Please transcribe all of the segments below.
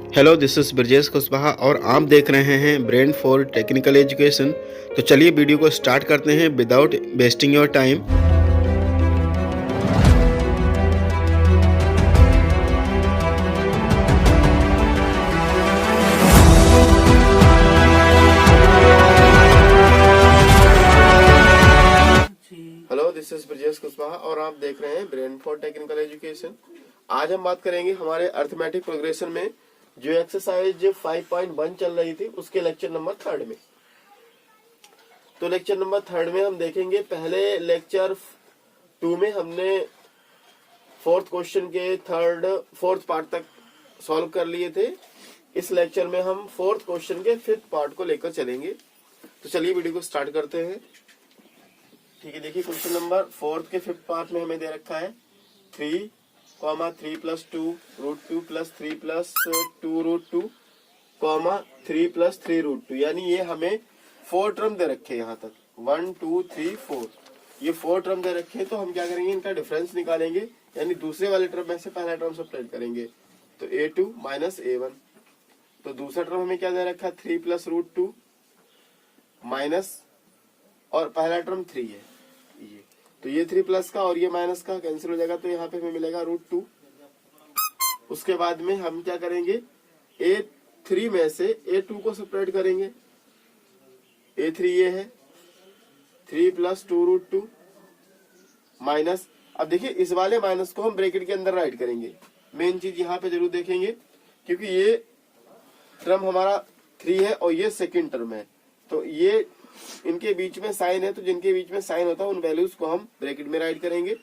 Hello, this is Brajesh Kushwaha और आप देख रहे हैं ब्रेन फॉर टेक्निकल एजुकेशन। तो चलिए वीडियो को स्टार्ट करते हैं without wasting your time. Hello, this is Brajesh Kushwaha और आप देख रहे हैं ब्रेन फॉर टेक्निकल एजुकेशन। आज हम बात करेंगे हमारे अर्थमेटिक प्रोग्रेशन में जो एक्सरसाइज 5.1 चल रही थी उसके लेक्चर नंबर 3 में। तो लेक्चर नंबर 3 में हम देखेंगे, पहले लेक्चर 2 में हमने 4th क्वेश्चन के 4th पार्ट तक सॉल्व कर लिए थे। इस लेक्चर में हम 4th क्वेश्चन के 5th पार्ट को लेकर चलेंगे। तो चलिए वीडियो को स्टार्ट करते हैं। ठीक है, देखिए क्वेश्चन नंबर 4th के 5th पार्ट में हमें दे रखा है 3, 3 + 2 √2 + 3 + 2 √2, 3 + 3 √2। यानी ये हमें 4 टर्म दे रखे हैं यहाँ तक 1 2 3 4। ये 4 टर्म दे रखे हैं, तो हम क्या करेंगे, इनका डिफरेंस निकालेंगे। यानी दूसरे वाले टर्म में से पहला टर्म सब्ट्रैक्ट करेंगे, तो a2 - a1। तो दूसरा टर्म हमें क्या दे रखा है 3 + √2 माइनस, और पहला टर्म 3 है ये, तो ये 3 प्लस का और ये माइनस का कैंसिल हो जाएगा, तो यहाँ पे हमें मिलेगा √2। उसके बाद में हम क्या करेंगे, a3 में से a2 को सब्ट्रैक्ट करेंगे। a3 ये है 3 + 2 √2 माइनस, अब देखिए इस वाले माइनस को हम ब्रैकेट के अंदर राइट करेंगे। मेन चीज यहाँ पे जरूर देखेंगे, क्योंकि ये टर्म हमारा 3 है और ये सेकंड टर्म है, तो ये इनके बीच में साइन है, तो जिनके बीच में साइन होता है उन वैल्यूज को हम ब्रैकेट में राइट करेंगे।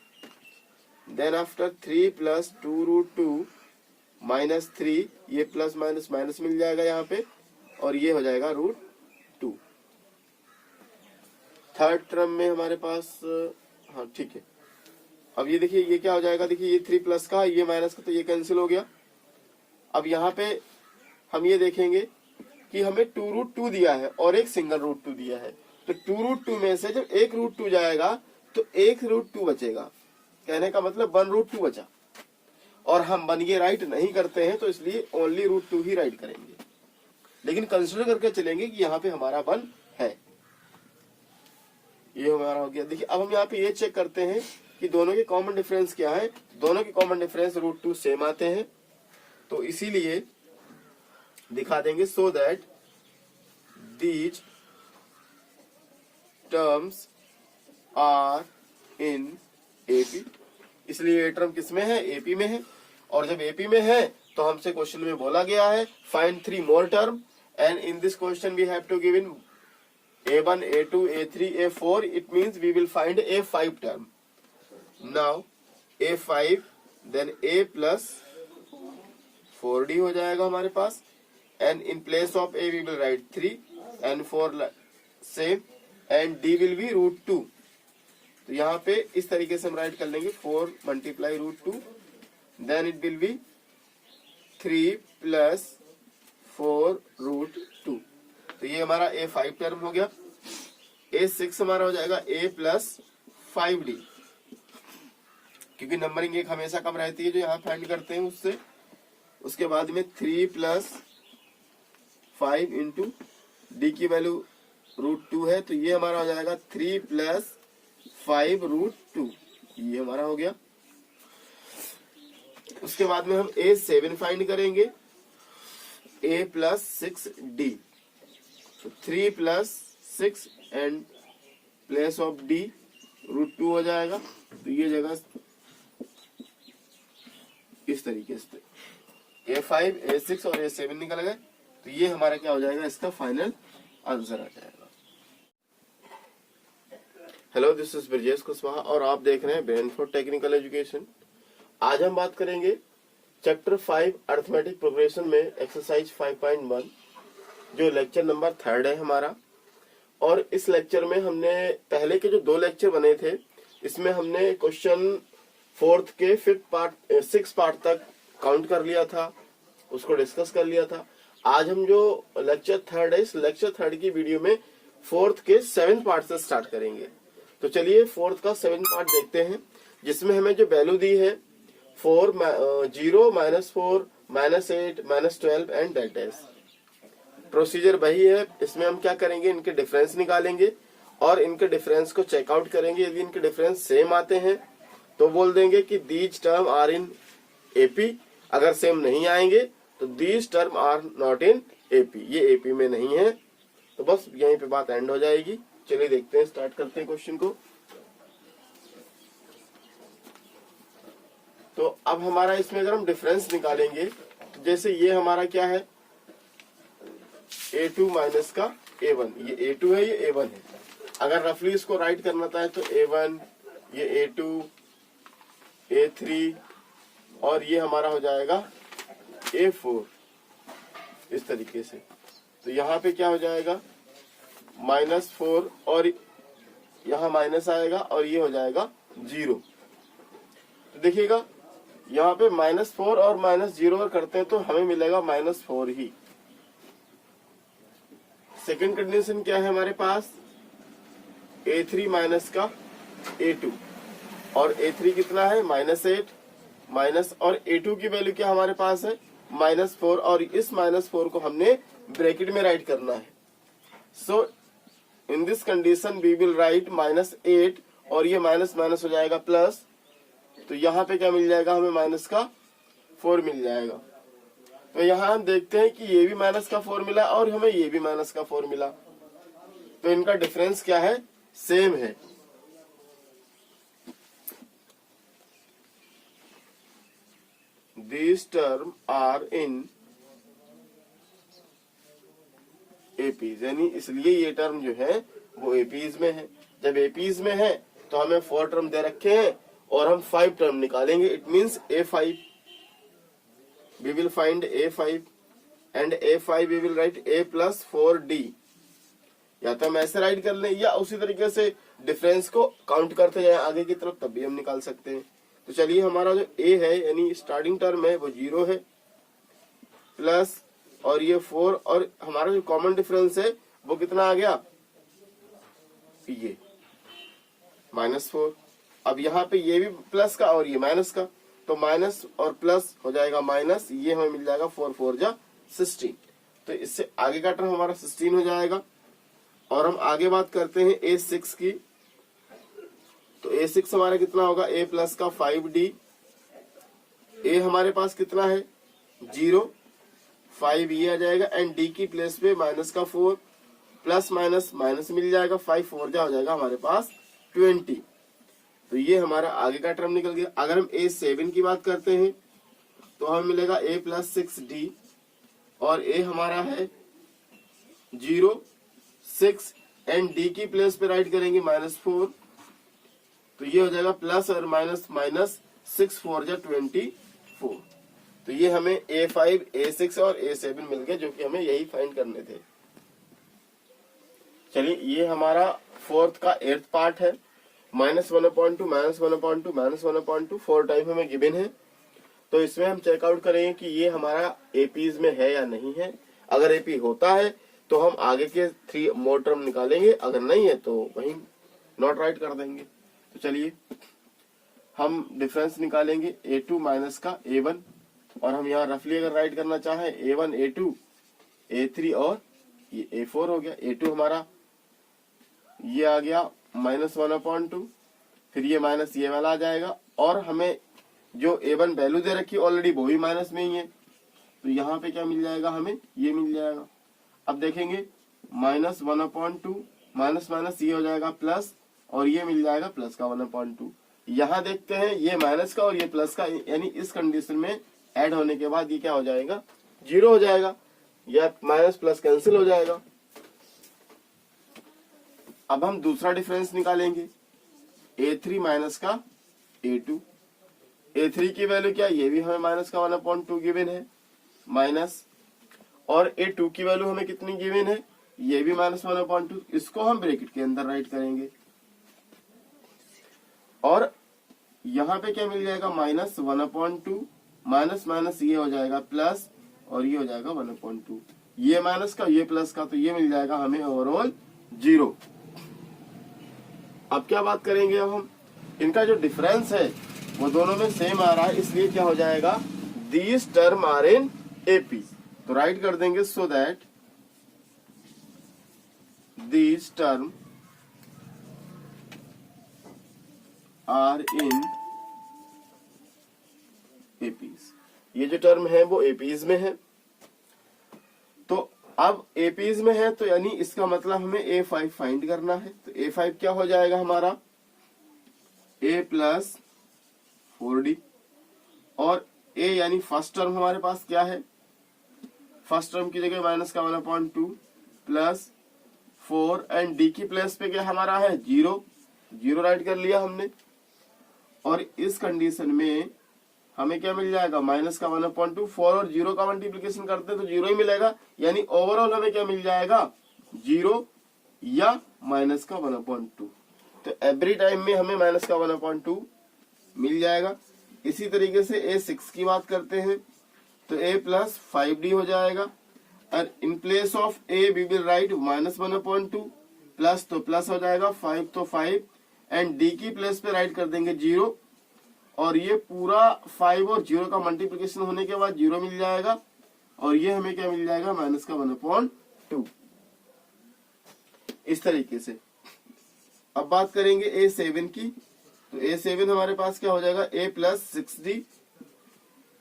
देन आफ्टर 3 + 2 √2 माइनस 3, ये प्लस माइनस माइनस मिल जाएगा यहाँ पे, और ये हो जाएगा √2। थर्ड टर्म में हमारे पास, हाँ ठीक है, अब ये देखिए ये क्या हो जाएगा, देखिए ये 3 प्लस का ये माइनस का, तो ये कैंसिल हो गया। अब यहाँ पे हम ये देखेंगे कि हमें 2 √2 दिया है और एक सिंगल √2 दिया है, तो 2 √2 में से जब एक √2 जाएगा तो एक √2 बचेगा। कहने का मतलब 1 √2 बचा, और हम 1 ये राइट नहीं करते हैं, तो इसलिए ओनली √2 ही राइट करेंगे। लेकिन कंसिडर करके चलेंगे कि यहाँ पे हमारा 1 है। ये हमारा हो गया। देखिए अब हम यहाँ पे ये चेक करते हैं कि दोनों के कॉमन डिफरेंस क्या है। दोनों के कॉमन डिफरेंस √2 सेम आते हैं, तो इसीलिए दिखा देंगे so that these terms are in AP। इसलिए ये टर्म किसमें है, AP में है, और जब AP में है तो हमसे क्वेश्चन में बोला गया है find 3 more term, and in this question we have to give in A1 A2 A3 A4। it means we will find A5 term। now A5 then A + 4D हो जाएगा हमारे पास, and in place of A we will write 3 and 4 same, and D will be √2। तो यहाँ पे इस तरीके से हम राइट कर लेंगे 4 × √2, then it will be 3 + 4 √2। तो ये हमारा A5 टर्म हो गया। A6 हमारा हो जाएगा A + 5D, क्योंकि नंबरिंग एक हमेशा कम रहती है जो यहाँ फाइंड करते हैं उससे। उसके बाद में 3 + 5 × D की वैल्यू √2 है, तो ये हमारा हो जाएगा 3 + 5 √2। ये हमारा हो गया। उसके बाद में हम A7 फाइंड करेंगे, A + 6D, तो 3 + 6 एंड प्लेस ऑफ D √2 हो जाएगा। तो ये जगह इस तरीके से A5 A6 और A7 निकल गए, तो ये हमारा क्या हो जाएगा, इसका फाइनल आंसर आ जाएगा। Hello, this is Brajesh Kushwaha और आप देख रहे हैं ब्रेन फॉर टेक्निकल एजुकेशन। आज हम बात करेंगे चैप्टर 5 अर्थमेटिक प्रोग्रेशन में एक्सरसाइज 5.1 जो लेक्चर नंबर 3 है हमारा। और इस लेक्चर में हमने पहले के जो 2 लेक्चर बने थे, इसमें हमने क्वेश्चन 4th के 6 पार्ट तक काउंट कर लिया था, उसको डिस्कस कर लिया था। आज हम जो लेक्चर 3 है, इस लेक्चर 3 की वीडियो में 4th के 7 पार्ट से स्टार्ट करेंगे। तो चलिए 4th का 7 पार्ट देखते हैं, जिसमें हमें जो वैल्यू दी है 0 - 4 -8, -12 एंड दैट इज। प्रोसीजर वही है, इसमें हम क्या करेंगे, इनके डिफरेंस निकालेंगे और इनके डिफरेंस को चेकआउट करेंगे। यदि इनके डिफरेंस सेम आते हैं तो बोल देंगे कि these term are in AP, अगर सेम नहीं आएंगे तो these term are not in AP, ये एपी में नहीं है। तो बस यहीं पे बात एंड हो जाएगी। चलिए देखते हैं, स्टार्ट करते हैं क्वेश्चन को। तो अब हमारा इसमें अगर हम डिफरेंस निकालेंगे, तो जैसे ये हमारा क्या है, A2 माइनस का A1, ये A2 है, ये A1 है। अगर रफली इसको राइट करना था तो A1, ये A2, A3 और ये हमारा हो जाएगा A4, इस तरीके से। तो यहाँ पे क्या हो जाएगा, -4 और यहाँ माइनस आएगा और ये हो जाएगा 0। तो देखिएगा यहाँ पे -4 और -0 करते हैं तो हमें मिलेगा -4 ही। सेकंड कंडीशन क्या है हमारे पास, A3 माइनस का A2 और A3 कितना है, -8 माइनस, और A2 की वैल्यू क्या हमारे पास है, -4, और इस -4 को हमने ब्रैकेट में राइट करना है। So in this condition we will write -8 और ये माइनस माइनस हो जाएगा प्लस, तो यहाँ पे क्या मिल जाएगा हमें, माइनस का 4 मिल जाएगा। तो यहाँ हम देखते हैं कि ये भी माइनस का 4 मिला और हमें ये भी माइनस का 4 मिला, तो इनका डिफरेंस क्या है, सेम है। These term are in APs, यानी इसलिए ये टर्म जो है वो एपीज में है। जब एपीज में है तो हमें 4 टर्म दे रखे हैं और हम 5 टर्म निकालेंगे। It means A5, we will find A5 and A5 we will write A plus 4D। या तो हम ऐसे राइट कर लें या उसी तरीके से डिफरेंस को काउंट करते जाए आगे की तरफ, तब भी हम निकाल सकते हैं। तो चलिए हमारा जो A है यानी स्टार्टिंग टर्म है वो 0 है, प्लस और ये 4, और हमारा जो कॉमन डिफरेंस है वो कितना आ गया, ये -4। अब यहाँ पे ये भी प्लस का और ये माइनस का, तो माइनस और प्लस हो जाएगा माइनस, ये हमें मिल जाएगा 4 4 जा 16। तो इससे आगे का टर्म हमारा 16 हो जाएगा। और हम आगे बात करते हैं A6 की, तो A6 हमारा कितना होगा, A प्लस का 5D। A हमारे पास कितना है, 0, 5 ये आ जाएगा, एंड D की प्लेस पे माइनस का 4, प्लस माइनस माइनस मिल जाएगा, 5 4 जा हो जाएगा हमारे पास 20। तो ये हमारा आगे का टर्म निकल गया। अगर हम A7 की बात करते हैं तो हमें मिलेगा A प्लस 6D, और A हमारा है 0, 6, एंड D की प्लेस पे राइट करेंगे -4, तो ये हो जाएगा प्लस और माइनस माइनस, 6 4 जा 24। तो ये हमें A5, A6 और A7 मिल गए, जो कि हमें यही फाइंड करने थे। चलिए ये हमारा 4th का 8th पार्ट है। -1/2, -1/2, -1/2 4 टाइम हमें गिवन है। तो इसमें हम चेकआउट करेंगे कि ये हमारा एपीज में है या नहीं है। अगर एपी होता है तो हम आगे के 3 मोर टर्म निकालेंगे, अगर नहीं है तो वहीं नॉट राइट कर देंगे। तो चलिए हम डिफरेंस निकालेंगे A2 माइनस का A1, और हम यहाँ रफली अगर राइट करना चाहें A1 A2 A3 और ये A4 हो गया। A2 हमारा ये आ गया -1/2, फिर ये माइनस ये वाला आ जाएगा, और हमें जो A1 वैल्यू दे रखी ऑलरेडी वो भी माइनस में ही है, तो यहाँ पे क्या मिल जाएगा, हमें ये मिल जाएगा। अब देखेंगे -1/2 माइनस माइनस ये हो जाएगा प्लस, और ये मिल जाएगा प्लस का 1/2। यहाँ देखते हैं ये माइनस का और ये प्लस का, यानी इस कंडीशन में ऐड होने के बाद ये क्या हो जाएगा, 0 हो जाएगा, या माइनस प्लस कैंसिल हो जाएगा। अब हम दूसरा डिफरेंस निकालेंगे A3 माइनस का A2। A3 की वैल्यू क्या, ये भी हमें माइनस का 1/2 गिवन है, माइनस, और A2 की वैल्यू हमें कितनी गिवन है, ये भी -1/2। इसको हम ब्रैकेट के अंदर राइट करेंगे, और यहाँ पे क्या मिल जाएगा, -1/2, माइनस माइनस ये हो जाएगा प्लस, और ये हो जाएगा 1/2, ये माइनस का ये प्लस का, तो ये मिल जाएगा हमें ओवरऑल 0। अब क्या बात करेंगे, अब हम इनका जो डिफरेंस है वो दोनों में सेम आ रहा है, इसलिए क्या हो जाएगा, these term are in AP. तो राइट कर देंगे so that these term are in APs. ये जो टर्म है वो एपीज में है। तो अब एपीज में है तो यानी इसका मतलब हमें A5 फाइंड करना है। तो A5 क्या हो जाएगा हमारा A प्लस 4D, और A यानी फर्स्ट टर्म हमारे पास क्या है, फर्स्ट टर्म की जगह माइनस का 1/2 प्लस 4 एंड D की प्लेस पे क्या हमारा है 0, 0 राइट कर लिया हमने। और इस कंडीशन में हमें क्या मिल जाएगा माइनस का 1/2, 4 और 0 का मल्टीप्लीकेशन करते हैं तो 0 ही मिलेगा, यानी ओवरऑल हमें क्या मिल जाएगा 0 या माइनस का 1/2। तो एवरी टाइम में हमें माइनस का 1/2 मिल जाएगा। इसी तरीके से A6 की बात करते हैं तो A प्लस 5D हो जाएगा, और in place of A we will write minus 1/2 plus, तो प्लस हो जाएगा 5 तो 5 एंड D की प्लेस पे राइट कर देंगे 0, और ये पूरा 5 और 0 का मल्टीप्लिकेशन होने के बाद 0 मिल जाएगा, और ये हमें क्या मिल जाएगा माइनस का 1/2। इस तरीके से अब बात करेंगे A7 की। तो A7 हमारे पास क्या हो जाएगा A plus 6D,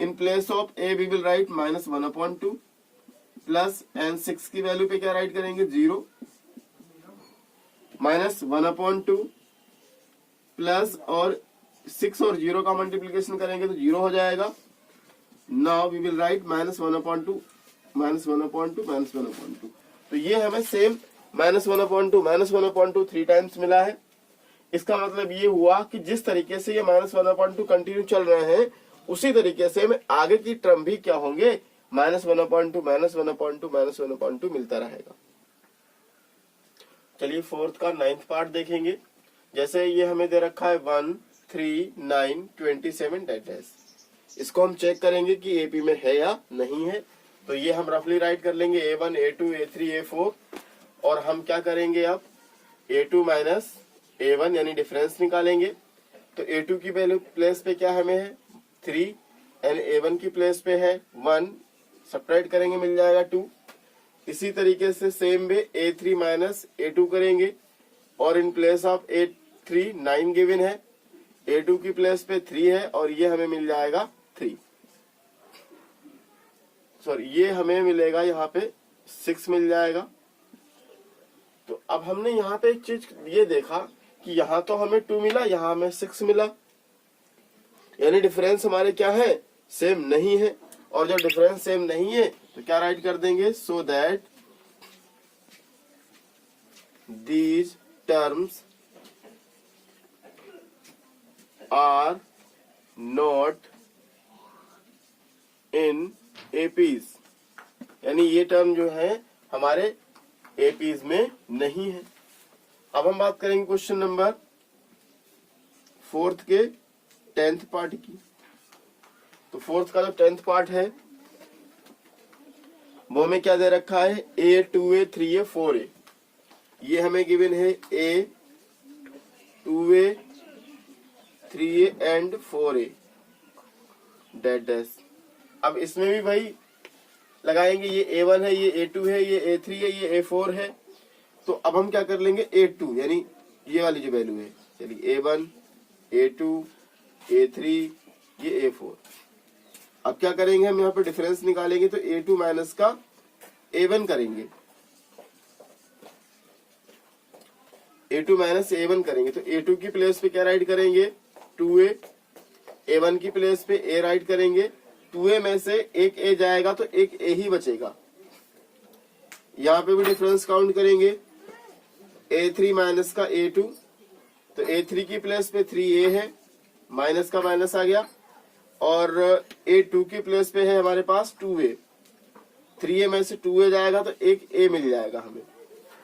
in place of A we will write minus 1/2 plus, and 6 की वैल्यू पे क्या राइट करेंगे 0 माइनस 1/2 प्लस, और 6 और 0 का मल्टीप्लिकेशन करेंगे तो 0 हो जाएगा। Now we will write minus 1/2 minus 1/2 minus 1/2। तो ये हमें सेम माइनस 1/2 3 टाइम्स मिला है। इसका मतलब ये हुआ कि जिस तरीके से ये माइनस 1/2 कंटिन्यू चल रहे हैं उसी तरीके से हमें आगे की टर्म भी क्या होंगे माइनस 1/2 माइनस 1/2 माइनस 1/2 मिलता रहेगा। चलिए फोर्थ का 9th पार्ट देखेंगे। जैसे ये हमें दे रखा है 1 3 9 27 डैश, इसको हम चेक करेंगे कि एपी में है या नहीं है। तो ये हम रफली राइट कर लेंगे A1 A2 A3 A4, और हम क्या करेंगे अब A2 माइनस A1 यानी डिफरेंस निकालेंगे। तो A2 की वैल्यू प्लेस पे क्या हमें है 3 एंड A1 की प्लेस पे है 1, सब्ट्रैक्ट करेंगे मिल जाएगा 2। इसी तरीके से same way A3 minus A2 करेंगे, और in place of A3 9 given है, A2 की प्लेस पे 3 है, और ये हमें मिल जाएगा 3, सॉरी ये हमें मिलेगा यहाँ पे 6 मिल जाएगा। तो अब हमने यहाँ पे एक चीज ये देखा कि यहाँ तो हमें 2 मिला, यहाँ हमें 6 मिला, यानी डिफरेंस हमारे क्या है सेम नहीं है। और जब डिफरेंस सेम नहीं है तो क्या राइट कर देंगे so that these terms are not in APs, यानी ये टर्म जो है हमारे एपीज में नहीं है। अब हम बात करेंगे क्वेश्चन नंबर 4 के 10th पार्ट की। तो 4 का जो 10th पार्ट है वो हमें क्या दे रखा है A 2A 3A 4A। ये हमें गिवन है A 2A 3A and 4A that dash. अब इसमें भी भाई लगाएंगे, ये A1 है, ये A2 है, ये A3 है, ये A4 है। तो अब हम क्या कर लेंगे A2 यानी ये वाली जो वैल्यू है, चलिए A1 A2 A3 ये A4। अब क्या करेंगे हम यहाँ पे डिफरेंस निकालेंगे, तो A2 माइनस का A1 करेंगे, A2 माइनस A1 करेंगे। तो A2 की प्लेस पे क्या राइट करेंगे 2A, A1 की प्लेस पे A राइट करेंगे। 2A में से एक A जाएगा तो एक A ही बचेगा। यहाँ पे भी डिफरेंस काउंट करेंगे, A3 माइनस का A2, तो A3 की प्लेस पे 3A है, माइनस का माइनस आ गया, और A2 की प्लेस पे है हमारे पास 2A, 3A में से 2A जाएगा तो एक A मिल जाएगा हमें।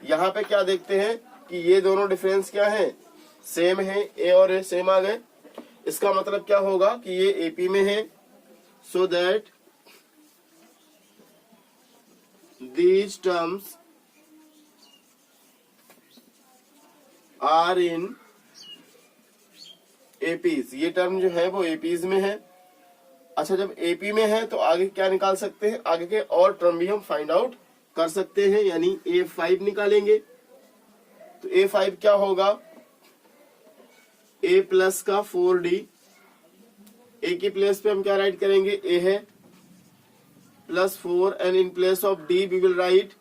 यहाँ पे क्या देखते हैं कि ये दोनों डिफरेंस क्या है सेम है, A और A सेम आ गए। इसका मतलब क्या होगा कि ये एपी में है, so that these terms are in APs। ये टर्म जो है वो APs में है। अच्छा, जब एपी में है तो आगे क्या निकाल सकते हैं, आगे के और टर्म भी हम फाइंड आउट कर सकते हैं, यानी A5 निकालेंगे। तो A5 क्या होगा, A प्लस का 4D, A की प्लेस पे हम क्या राइट करेंगे, A है plus 4 and in place of D we will write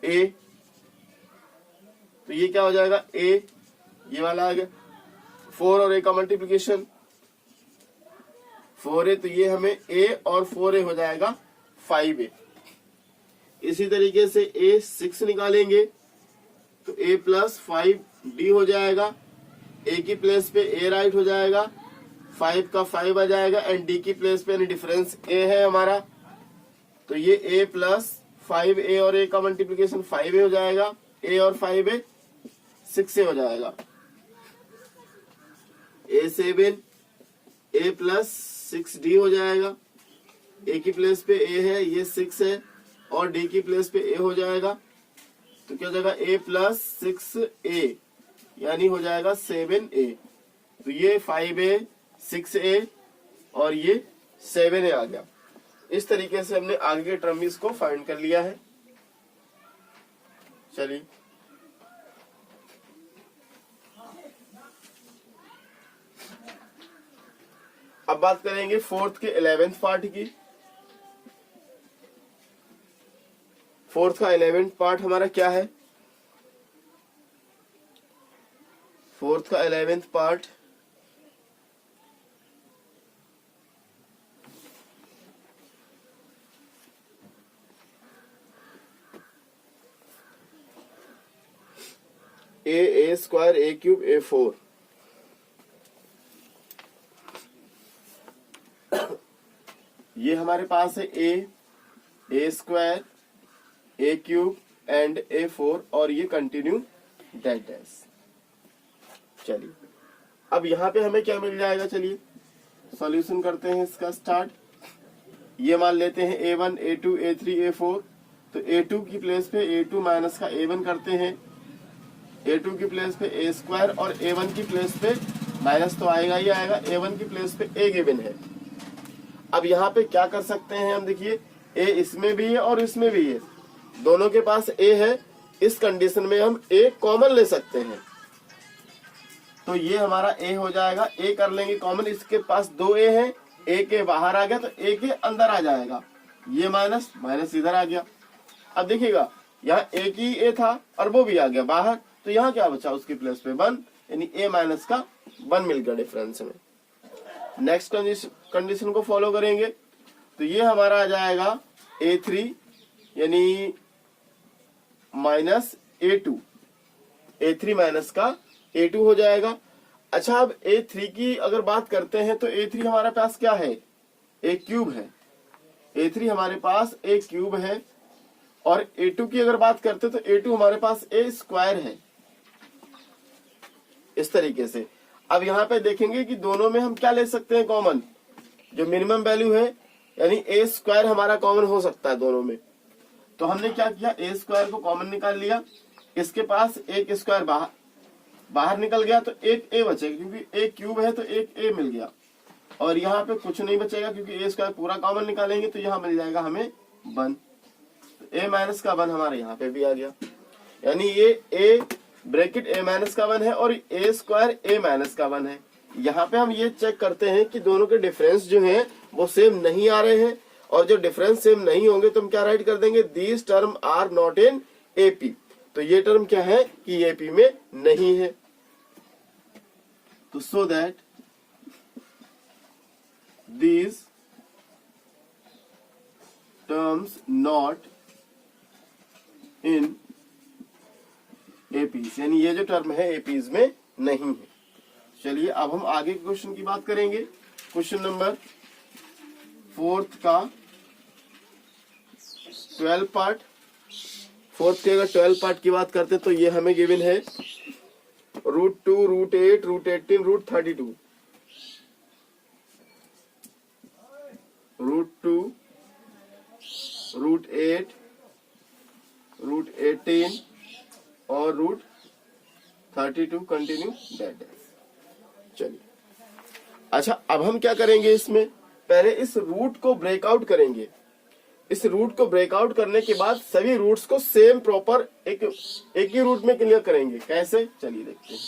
A। तो ये क्या हो जाएगा, A, ये वाला आ गया 4 और A का मल्टीप्लीकेशन 4A, तो ये हमें A और 4A हो जाएगा 5A। इसी तरीके से A6 निकालेंगे तो A प्लस 5D हो जाएगा, A की प्लेस पे A राइट हो जाएगा, 5 का 5 आ जाएगा एंड D की प्लेस पे यानी डिफरेंस A है हमारा, तो ये A प्लस 5A और A का मल्टीप्लीकेशन 5A हो जाएगा, A और 5A 6A हो जाएगा। A7 A प्लस 6D हो जाएगा, A की प्लेस पे A है, ये 6 है और D की प्लेस पे A हो जाएगा, तो क्या हो जाएगा A प्लस 6A यानी हो जाएगा 7A। तो ये 5A 6A और ये 7A आ गया। इस तरीके से हमने आगे के टर्म इसको फाइंड कर लिया है। चलिए अब बात करेंगे फोर्थ के 11th पार्ट की। फोर्थ का 11th पार्ट हमारा क्या है, फोर्थ का 11th part A square A cube A4। ये हमारे पास है A square A cube and A4 और ये कंटिन्यू दैट डैश। चलिए अब यहाँ पे हमें क्या मिल जाएगा, चलिए सॉल्यूशन करते हैं इसका स्टार्ट। ये मान लेते हैं A1 A2 A3 A4, तो A2 की प्लेस पे A2 माइनस का A1 करते हैं, A2 की प्लेस पे A स्क्वायर और A1 की प्लेस पे माइनस तो आएगा ही आएगा, A1 की प्लेस पे A गिवन है। अब यहाँ पे क्या कर सकते हैं हम, देखिए A इसमें भी है और इसमें भी है, दोनों के पास A है, इस कंडीशन में हम A कॉमन ले सकते हैं। तो ये हमारा A हो जाएगा, A कर लेंगे कॉमन, इसके पास 2A है, A के बाहर आ गया तो A के अंदर आ जाएगा, ये माइनस माइनस इधर आ गया। अब देखिएगा यहाँ A की A था और वो भी आ गया बाहर, तो यहाँ क्या बचा, उसकी प्लेस पे 1 यानी A माइनस का 1 मिल गया डिफरेंस में। नेक्स्ट कंडीशन को फॉलो करेंगे तो ये हमारा आ जाएगा A3 यानी माइनस A2, A3 माइनस का A2 हो जाएगा। अच्छा अब A3 की अगर बात करते हैं तो A3 हमारे पास क्या है, A क्यूब है, A3 हमारे पास A क्यूब है, और A2 की अगर बात करते तो A2 हमारे पास A स्क्वायर है। इस तरीके से अब यहाँ पे देखेंगे कि दोनों में हम क्या ले सकते हैं कॉमन, जो मिनिमम वैल्यू है यानी A स्क्वायर हमारा कॉमन हो सकता है दोनों में। तो हमने क्या किया, A स्क्वायर को कॉमन निकाल लिया, इसके पास एक स्क्वायर बाहर निकल गया तो एक A बचेगा, क्योंकि A क्यूब है तो एक A मिल गया, और यहाँ पे कुछ नहीं बचेगा क्योंकि A स्क्वायर पूरा कॉमन निकालेंगे तो यहाँ मिल जाएगा हमें 1, तो A माइनस का 1 हमारे यहाँ पे भी आ गया, यानी ये A ब्रैकेट A माइनस का 1 है और A स्क्वायर A माइनस का 1 है। यहाँ पे हम ये चेक करते हैं कि दोनों के डिफरेंस जो हैं वो सेम नहीं आ रहे हैं, और जो डिफरेंस सेम नहीं होंगे तो हम क्या राइट कर देंगे, these term are not in AP। तो ये टर्म क्या है कि AP में नहीं है, तो so that these terms not in APs, यानी ये जो टर्म है APs में नहीं है। चलिए अब हम आगे के क्वेश्चन की बात करेंगे। क्वेश्चन नंबर 4 का 12 पार्ट। 4 के अगर 12 पार्ट की बात करते तो ये हमें गिवन है √2 √8 √18 √32, √2 √8 √18 और √32 कंटिन्यू दैट। चलिए अच्छा अब हम क्या करेंगे इसमें, पहले इस रूट को ब्रेकआउट करेंगे। इस रूट को ब्रेकआउट करने के बाद सभी रूट्स को सेम प्रॉपर एक ही रूट में क्लियर करेंगे। कैसे, चलिए देखते हैं।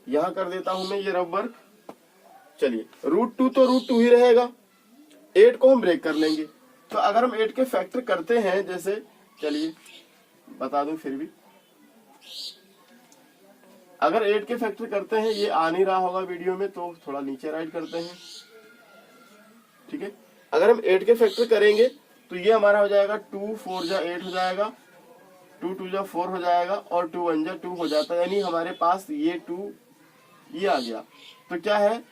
यहां कर देता हूं मैं ये रफ वर्क। चलिए, रूट 2 तो रूट 2 ही रहेगा, 8 को हम ब्रेक कर लेंगे। तो अगर हम 8 के फैक्टर करते हैं, जैसे चलिए बता दूं फिर भी, अगर 8 के फैक्टर करते हैं, ये आ नहीं रहा होगा वीडियो में तो थोड़ा नीचे राइट करते हैं, ठीक है। अगर हम 8 के फैक्टर करेंगे तो ये हमारा हो जाएगा 2 4 जा 8 हो जाएगा, 2 2 जा 4 हो जाएगा और 2 1 जा 2 हो जाता है। यानी हमारे पास ये 2 ये आ गया। तो क्या है,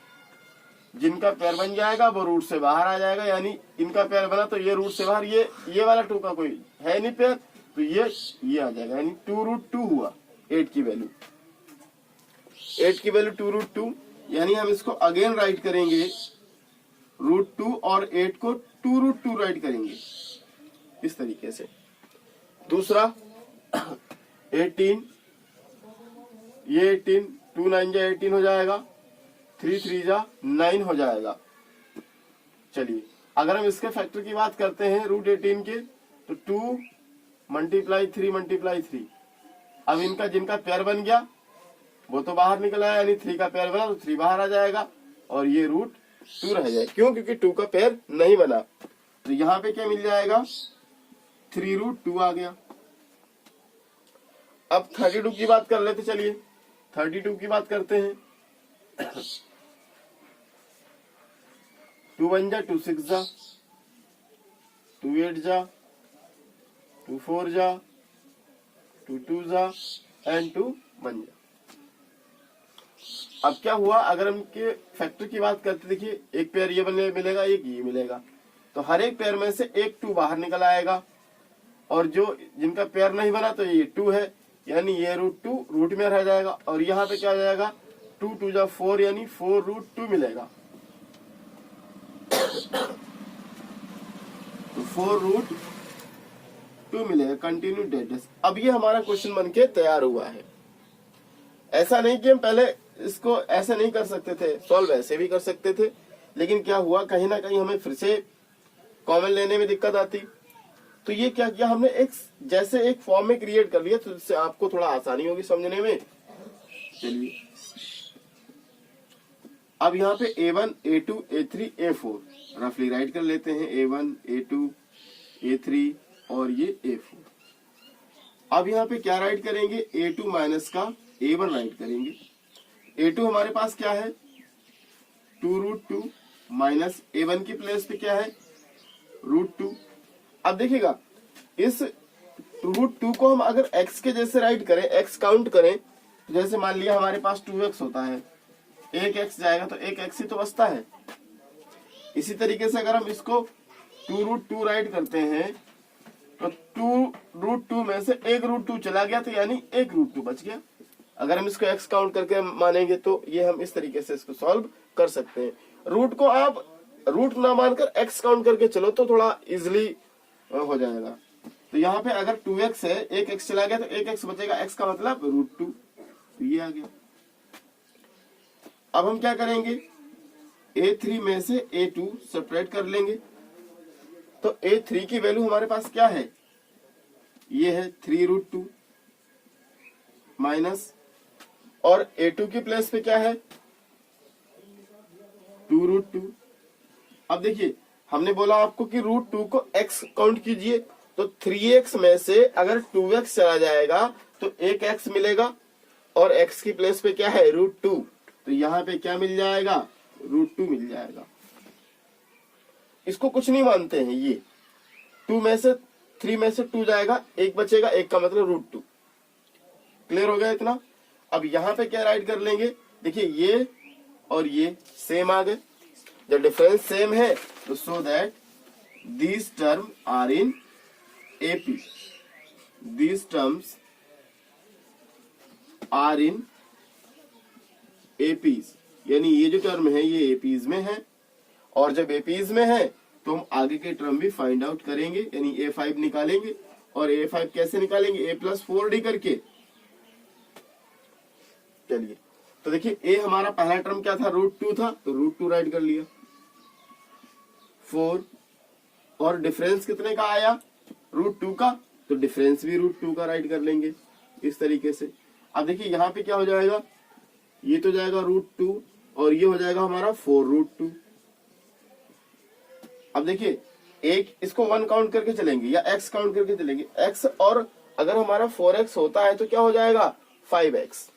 जिनका पेयर बन जाएगा वो रूट से बाहर आ जाएगा। यानी इनका पेयर बना तो ये रूट से बाहर, ये वाला 2 का कोई है नहीं पेयर, तो ये आ जाएगा। यानी 2 रूट 2 हुआ 8 की वैल्यू। 8 की वैल्यू 2 रूट 2, यानी हम इसको अगेन राइट करेंगे रूट 2 और 8 को 2 रूट 2 राइट करेंगे इस तरीके से। दूसरा 18, ये 18, 2 9 जा 18 हो जाएगा, 3 3 जा 9 हो जाएगा। चलिए, अगर हम इसके फैक्टर की बात करते हैं रूट 18 के, तो 2 मल्टीप्लाई 3 मल्टीप्लाई 3। अब इनका जिनका पेयर बन गया वो तो बाहर निकल आया, यानी 3 का पेयर बना तो 3 बाहर आ जाएगा और ये रूट 2 रह जाए। क्यों, क्योंकि 2 का पेयर नहीं बना। तो यहाँ पे क्या मिल जाएगा, 3 रूट 2 आ गया। अब 32 की बात कर लेते, चलिए 32 की बात करते हैं। 2 1 जा 2 6 जा, 2 8 जा, 2 4 जा, 2 2 जा एंड 2 1 जा। अब क्या हुआ, अगर हम के फैक्टर की बात करते, देखिए एक पेयर ये मिलेगा, एक ये मिलेगा, तो हर एक पेयर में से एक 2 बाहर निकल आएगा और जो जिनका पेयर नहीं बना तो ये 2 है, यानी ये रूट 2 रूट में रह जाएगा। और यहाँ पे क्या हो जाएगा, 2 2 जा 4, यानी 4 रूट 2 मिलेगा। तो 4 रूट 2 मिलेगा, कंटिन्यू डेड। अब ये हमारा क्वेश्चन बन के तैयार हुआ है। ऐसा नहीं कि हम पहले इसको ऐसे नहीं कर सकते थे, सॉल्व ऐसे भी कर सकते थे, लेकिन क्या हुआ, कहीं ना कहीं हमें फिर से कॉमन लेने में दिक्कत आती। तो ये क्या किया हमने, एक जैसे एक फॉर्म में क्रिएट कर लिया, तो इससे आपको थोड़ा आसानी होगी समझने में। चलिए, अब यहाँ पे A1 A2 A3 A4 रफली राइट कर लेते हैं। A1 A2 A3 और ये A4। अब यहाँ पे क्या राइट करेंगे, A2 माइनस का A1 राइट करेंगे। A2 हमारे पास क्या है, 2 रूट 2 माइनस A1 की प्लेस पे क्या है, रूट 2। अब देखिएगा, इस रूट 2 को हम अगर x के जैसे राइट करें, x काउंट करें, तो जैसे मान लिया हमारे पास 2x होता है, एक x जाएगा तो एक x ही तो बचता है। इसी तरीके से अगर हम इसको 2 रूट 2 राइट करते हैं तो 2 रूट 2 में से एक रूट 2 चला गया, तो यानी एक रूट 2 बच गया। अगर हम इसको x काउंट करके मानेंगे तो ये हम इस तरीके से इसको सॉल्व कर सकते हैं। रूट को आप रूट ना मानकर x काउंट करके चलो तो थोड़ा इजिली हो जाएगा। तो यहाँ पे अगर 2x है, एक x चला गया तो एक x बचेगा, x का मतलब रूट 2, तो ये आ गया। अब हम क्या करेंगे, A3 में से A2 सेपरेट कर लेंगे। तो A3 की वैल्यू हमारे पास क्या है, ये है 3 रूट 2 माइनस, और A2 की प्लेस पे क्या है, 2 रूट 2। अब देखिए, हमने बोला आपको कि रूट 2 को x काउंट कीजिए, तो 3x में से अगर 2x चला जाएगा तो एक x मिलेगा और x की प्लेस पे क्या है, रूट 2। तो यहाँ पे क्या मिल जाएगा, रूट 2 मिल जाएगा। इसको कुछ नहीं मानते हैं, ये 2 में से 3 में से 2 जाएगा, एक बचेगा, एक का मतलब रूट 2। क्लियर हो गया इतना। अब यहाँ पे क्या राइट कर लेंगे, देखिए ये और ये सेम आ गए। जब डिफरेंस सेम है तो so that these term are in AP, these terms are in APs, यानी ये जो टर्म है ये एपीज में है, और जब एपीज में है तो हम आगे के टर्म भी फाइंड आउट करेंगे, यानी A5 निकालेंगे। और A5 कैसे निकालेंगे, A+4D करके। चलिए, तो देखिए ए हमारा पहला टर्म क्या था, √2 था, तो √2 राइट कर लिया 4, और डिफरेंस कितने का आया, √2 का, तो डिफरेंस भी √2 का राइट कर लेंगे इस तरीके से। अब देखिए यहाँ पे क्या हो जाएगा, ये तो जाएगा √2 और ये हो जाएगा हमारा 4√2। अब देखिए एक इसको 1 काउंट करके चलेंगे या x काउंट करके चलेंगे, x, और अगर हमारा 4x होता है तो क्या हो जाएगा 5x,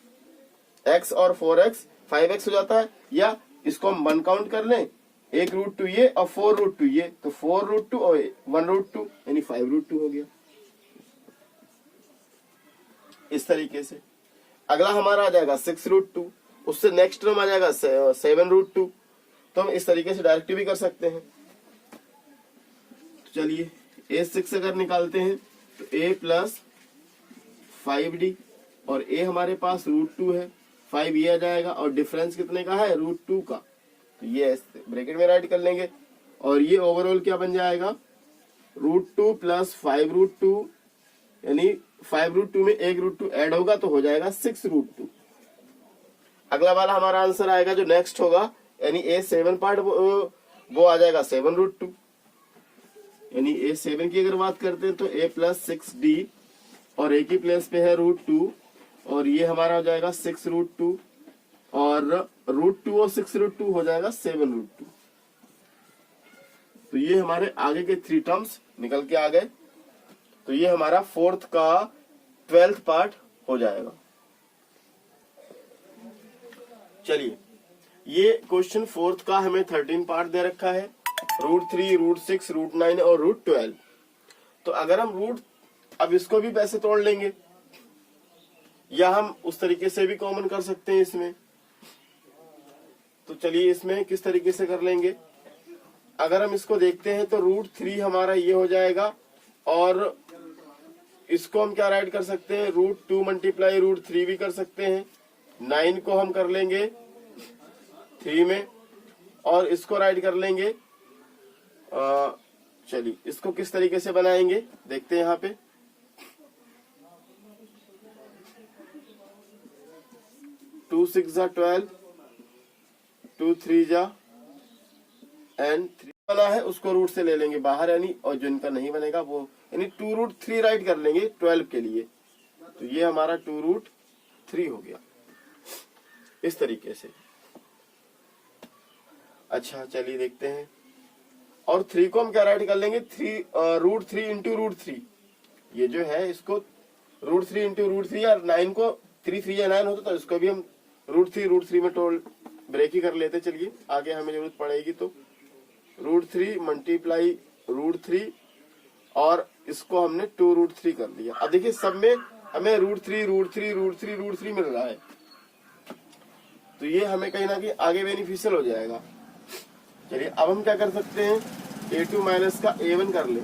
x और 4x 5x हो जाता है, या इसको हम 1 काउंट कर लें, 1√2 ये और 4√2 ये, तो 4√2 और 1√2 यानी 5√2 हो गया इस तरीके से। अगला हमारा आ जाएगा 6√2, उससे नेक्स्ट टर्म आ जाएगा 7√2, तो हम इस तरीके से डायरेक्ट भी कर सकते हैं। तो चलिए a6 अगर निकालते हैं तो a प्लस 5d, और a हमारे पास √2 है, 5 ये आ जाएगा, और डिफरेंस कितने का है, √2 का, तो ये ब्रैकेट में राइट कर लेंगे, और ये ओवरऑल क्या बन जाएगा, √2 प्लस 5√2, यानी 5√2 में 1√2 ऐड होगा तो हो जाएगा 6√2। अगला वाला हमारा आंसर आएगा जो नेक्स्ट होगा, यानी a7 पार्ट वो आ जाएगा 7√2, यानी a7 की अगर बात करते हैं तो a प्लस 6d, और a की प्लेस पे है √2, और ये हमारा हो जाएगा 6√2, और √2 और 6√2 हो जाएगा 7√2। तो ये हमारे आगे के 3 टर्म्स निकल के आ गए। तो ये हमारा 4th का 12th पार्ट हो जाएगा। चलिए ये क्वेश्चन 4th का हमें 13 पार्ट दे रखा है, √3, √6, √9 और √12। तो अगर हम अब इसको भी पैसे तोड़ लेंगे, या हम उस तरीके से भी कॉमन कर सकते हैं इसमें। तो चलिए इसमें किस तरीके से कर लेंगे, अगर हम इसको देखते हैं तो √3 हमारा ये हो जाएगा, और इसको हम क्या राइट कर सकते हैं, √2 मल्टीप्लाई √3 भी कर सकते हैं, 9 को हम कर लेंगे 3 में, और इसको राइट कर लेंगे। चलिए इसको किस तरीके से बनाएंगे देखते हैं यहाँ पे। 2 6 जा 12, 2 3 जा एंड 3 बना है उसको रूट से ले लेंगे बाहर, यानी, और जो इनका नहीं बनेगा वो, यानी 2√3 राइट कर लेंगे 12 के लिए, तो ये हमारा 2√3 हो गया इस तरीके से। अच्छा चलिए देखते हैं, और 3 को हम क्या राइट कर लेंगे, √3 इंटू √3, ये जो है इसको √3 इंटू √3, या 9 को 3 या 9 होता तो इसको भी हम √3 में टोल ब्रेक ही कर लेते। चलिए आगे हमें जरूरत पड़ेगी तो √3 मल्टीप्लाई √3, और इसको हमने 2√3 कर दिया। अब देखिए सब में हमें √3 मिल रहा है, तो ये हमें कहीं ना कहीं आगे बेनिफिशियल हो जाएगा। चलिए अब हम क्या कर सकते हैं, a2 माइनस का a1 कर ले।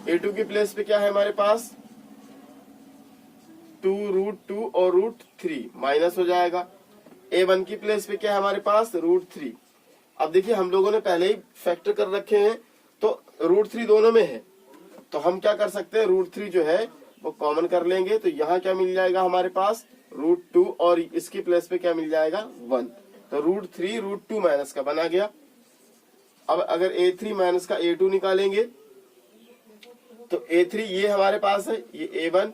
a2 की प्लेस पे क्या है हमारे पास, 2√2 और √3 माइनस हो जाएगा। a1 की प्लेस पे क्या है हमारे पास, √3। अब देखिए हम लोगों ने पहले ही फैक्टर कर रखे हैं, तो √3 दोनों में है, तो हम क्या कर सकते हैं, √3 जो है वो कॉमन कर लेंगे, तो यहाँ क्या मिल जाएगा हमारे पास, √2, और इसकी प्लेस पे क्या मिल जाएगा 1, तो √3 √2 माइनस का बना गया। अब अगर a3 माइनस का a2 निकालेंगे तो a3 ये हमारे पास है, ये a1,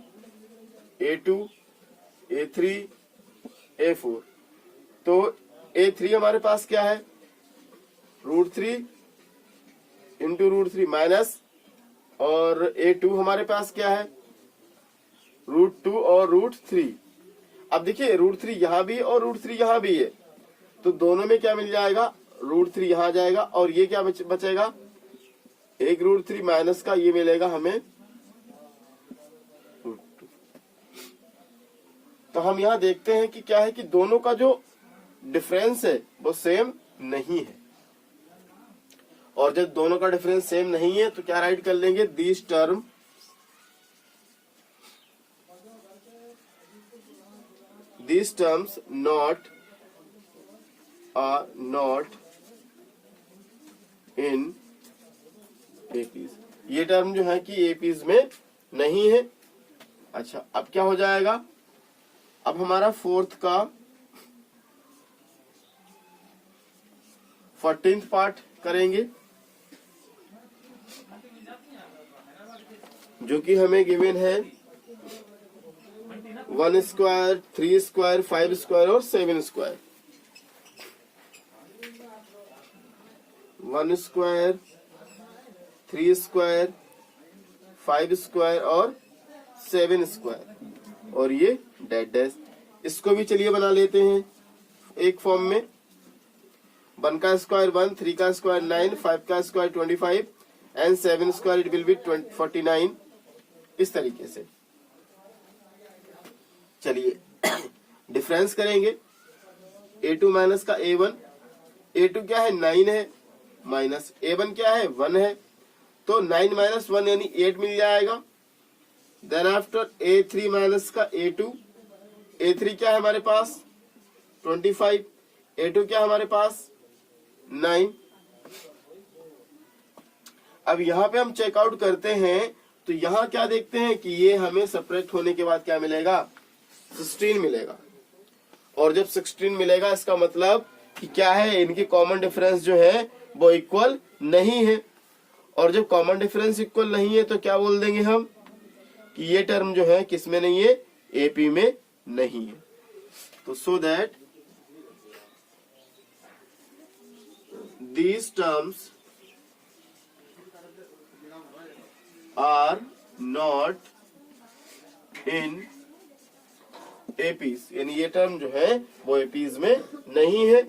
a2, a3, a4, तो a3 हमारे पास क्या है, √3 इंटू √3 माइनस, और a2 हमारे पास क्या है, √2 और √3। अब देखिए √3 यहाँ भी और √3 यहाँ भी है, तो दोनों में क्या मिल जाएगा, √3 यहाँ जाएगा, और ये क्या बचेगा, एक √3 माइनस का ये मिलेगा हमें √2। तो हम यहाँ देखते हैं कि क्या है कि दोनों का जो डिफरेंस है वो सेम नहीं है, और जब दोनों का डिफरेंस सेम नहीं है तो क्या राइट कर लेंगे, this term these terms not in APs, ये टर्म जो है कि APs में नहीं है। अच्छा अब क्या हो जाएगा, अब हमारा 4th का 14th पार्ट करेंगे, जो कि हमें गिवन है 1 स्क्वायर, 3 स्क्वायर, 5 स्क्वायर और 7 स्क्वायर। 1 स्क्वायर, 3 स्क्वायर, 5 स्क्वायर और 7 स्क्वायर, और ये डैश डैश। इसको भी चलिए बना लेते हैं एक फॉर्म में। 1 का स्क्वायर 1, 3 का स्क्वायर 9, 5 का square 25 and 7 square it will be 49, इस तरीके से। चलिए डिफरेंस करेंगे। a2 माइनस का a1, a2 क्या है 9 है, माइनस a1 क्या है 1 है, तो 9 माइनस 1 यानी 8 मिल जाएगा। देन आफ्टर a3 माइनस का a2, a3 क्या है हमारे पास 25, a2 क्या है हमारे पास 9। अब यहाँ पे हम चेकआउट करते हैं तो यहाँ क्या देखते हैं कि ये हमें सब्ट्रैक्ट होने के बाद क्या मिलेगा 16 मिलेगा। और जब 16 मिलेगा इसका मतलब कि क्या है, इनकी कॉमन डिफरेंस जो है वो इक्वल नहीं है। और जब कॉमन डिफरेंस इक्वल नहीं है तो क्या बोल देंगे हम कि ये टर्म जो है किस में नहीं है, एपी में नहीं है। तो so that these terms are not in APs, यानी ये टर्म जो है वो APs में नहीं है।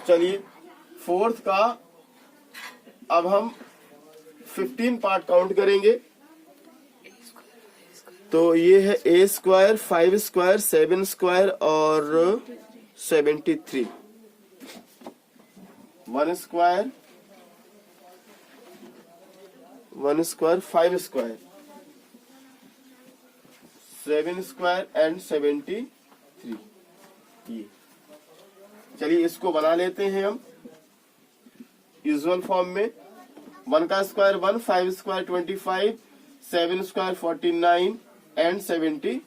चलिए फोर्थ का अब हम 15 पार्ट काउंट करेंगे। तो ये है a स्क्वायर, 5 स्क्वायर, 7 स्क्वायर और 73। 1 square, 1 square, 5 square, 7 square and 73। ये चलिए इसको बना लेते हैं हम यूजुअल फॉर्म में। 1 का square 1, 5 square 25, 7 square 49 and 73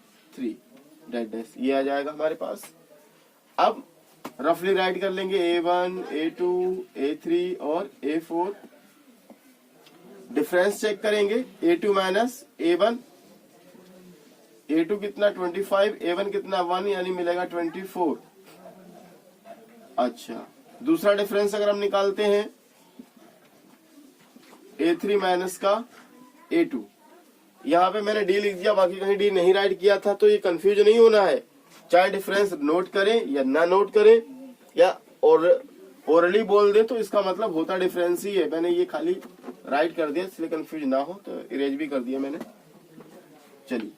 dash dash, ये आ जाएगा हमारे पास। अब रफली राइट कर लेंगे a1, a2, a3 और a4। डिफरेंस चेक करेंगे। a2 माइनस a1, a2 कितना 25, a1 कितना 1, यानी मिलेगा 24। अच्छा, दूसरा डिफरेंस अगर हम निकालते हैं a3 माइनस का a2, यहाँ पे मैंने डी लिख दिया, बाकी कहीं डी नहीं राइट किया था, तो ये कंफ्यूज नहीं होना है। चाहे डिफरेंस नोट करें या ना नोट करें या ओरली बोल दे तो इसका मतलब होता डिफरेंस ही है। मैंने ये खाली राइट कर दिया इसलिए कंफ्यूज ना हो, तो इरेज भी कर दिया मैंने। चलिए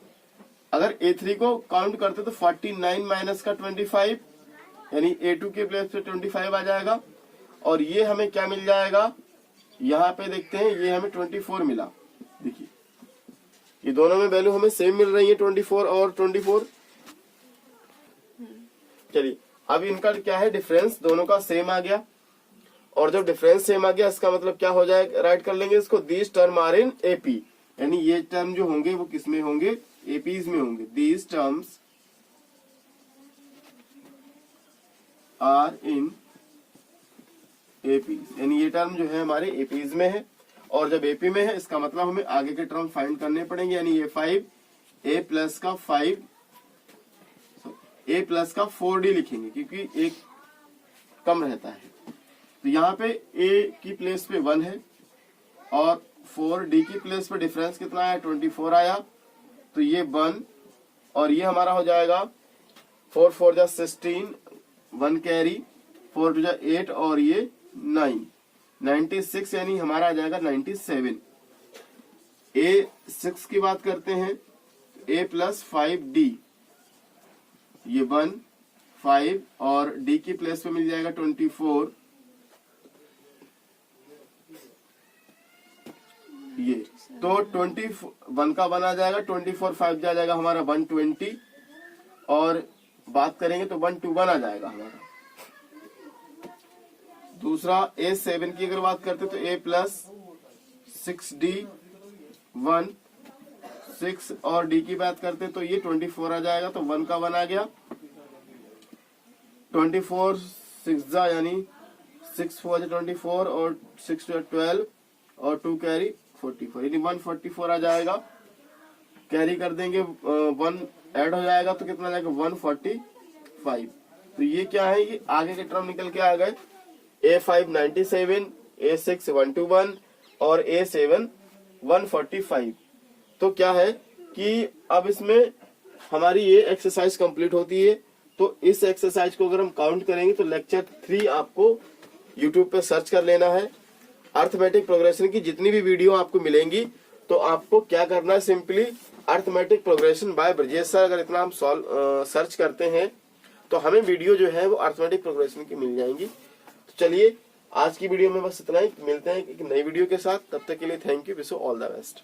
अगर a3 को काउंट करते तो 49 माइनस का 25, यानी a2 के प्लेस पे 25 आ जाएगा। और ये हमें क्या मिल जाएगा, यहाँ पे देखते हैं, ये हमें 24 मिला। देखिए ये दोनों में वैल्यू हमें सेम मिल रही है, 24 और 24। चलिए अब इनका क्या है, डिफरेंस दोनों का सेम आ गया। और जब डिफरेंस सेम आ गया इसका मतलब क्या हो जाएगा, राइट कर लेंगे इसको, these term are in AP, यानी ये टर्म जो होंगे वो किस में होंगे, एपीज में होंगे। These terms are in APs, यानी ये टर्म जो है हमारे एपीज में है। और जब एपी में है इसका मतलब हमें आगे के टर्म फाइंड करने पड़ेंगे, यानी ये 5 a प्लस का 5 a प्लस का 4d लिखेंगे क्योंकि एक कम रहता है। तो यहाँ पे a की प्लेस पे 1 है और 4d की प्लेस पे डिफरेंस कितना आया, 24 आया। तो ये 1 और ये हमारा हो जाएगा 4 4 जा 16, 1 कैरी, 4 2 जा 8 और ये 9, 96, यानी हमारा आ जाएगा 97। a6 की बात करते हैं, a प्लस 5d, ये 1 5 और d की प्लेस पे मिल जाएगा 24, ये तो 21 का 1 आ जाएगा, 24 5 जा जाएगा हमारा 120। और बात करेंगे तो 121 आ जाएगा हमारा। दूसरा a7 की अगर बात करते तो a प्लस 6d 1 6 और d की बात करते तो ये 24 आ जाएगा, तो 1 का 1 आ गया। 24 6 जा यानी 6 4 24 और 6 12 और 2 कैरी 44 यानी 144 आ जाएगा। कैरी कर देंगे 1 ऐड हो जाएगा तो कितना जाएगा 145। तो ये क्या है, ये आगे के टर्म निकल के आ गए। A5 97, A6 121 और A7 145। तो क्या है कि अब इसमें हमारी ये एक्सरसाइज कंप्लीट होती है। तो इस एक्सरसाइज को अगर हम काउंट करेंगे तो लेक्चर 3 आपको यूट्यूब पे सर्च कर लेना है। अर्थमेटिक प्रोग्रेशन की जितनी भी वीडियो आपको मिलेंगी तो आपको क्या करना है, simply arithmetic progression by Brajesh sir अगर इतना हम सर्च करते हैं तो हमें वीडियो जो है वो अर्थमेटिक प्रोग्रेशन की मिल जाएंगी। तो चलिए आज की वीडियो में बस इतना ही, मिलते हैं एक नई वीडियो के साथ। तब तक के लिए thank you, wish you all the best.